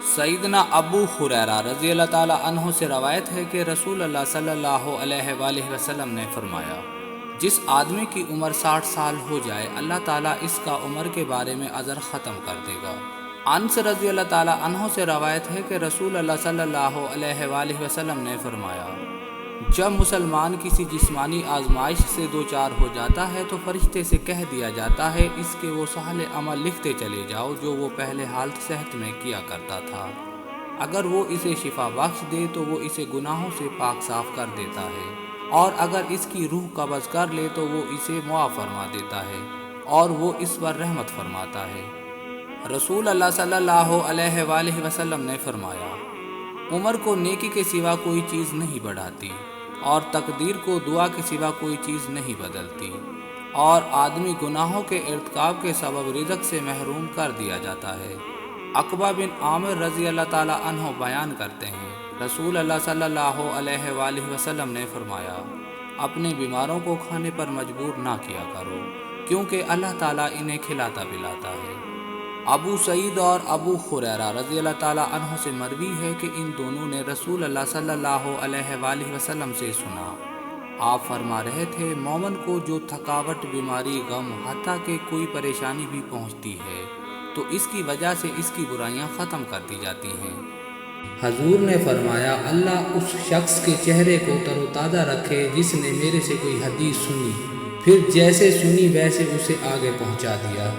سیدنا ابو ہریرہ رضی اللہ تعالیٰ عنہ سے روایت ہے کہ رسول اللہ صلی اللہ علیہ وآلہ وسلم نے فرمایا، جس آدمی کی عمر 60 سال ہو جائے اللہ تعالیٰ اس کا عمر کے بارے میں اجر ختم کر دے گا۔ انس رضی اللہ تعالیٰ عنہ سے روایت ہے کہ رسول اللہ صلی اللہ علیہ وآلہ وسلم نے فرمایا، جب مسلمان کسی جسمانی آزمائش سے دوچار ہو جاتا ہے تو فرشتے سے کہہ دیا جاتا ہے اس کے وہ صالح عمل لکھتے چلے جاؤ جو وہ پہلے حالت صحت میں کیا کرتا تھا۔ اگر وہ اسے شفا بخش دے تو وہ اسے گناہوں سے پاک صاف کر دیتا ہے، اور اگر اس کی روح قبض کر لے تو وہ اسے معاف فرما دیتا ہے اور وہ اس پر رحمت فرماتا ہے۔ رسول اللہ صلی اللہ علیہ وآلہ وسلم نے فرمایا، عمر کو نیکی کے سوا کوئی چیز نہیں بڑھاتی اور تقدیر کو دعا کے سوا کوئی چیز نہیں بدلتی، اور آدمی گناہوں کے ارتکاب کے سبب رزق سے محروم کر دیا جاتا ہے۔ عقبہ بن عامر رضی اللہ تعالیٰ عنہ بیان کرتے ہیں، رسول اللہ صلی اللہ علیہ وآلہ وسلم نے فرمایا، اپنے بیماروں کو کھانے پر مجبور نہ کیا کرو کیونکہ اللہ تعالیٰ انہیں کھلاتا پلاتا ہے۔ ابو سعید اور ابو ہریرہ رضی اللہ تعالیٰ عنہ سے مروی ہے کہ ان دونوں نے رسول اللہ صلی اللہ علیہ وآلہ وسلم سے سنا، آپ فرما رہے تھے، مومن کو جو تھکاوٹ، بیماری، غم، حتیٰ کہ کوئی پریشانی بھی پہنچتی ہے تو اس کی وجہ سے اس کی برائیاں ختم کر دی جاتی ہیں۔ حضور نے فرمایا، اللہ اس شخص کے چہرے کو تر و تازہ رکھے جس نے میرے سے کوئی حدیث سنی، پھر جیسے سنی ویسے اسے آگے پہنچا دیا۔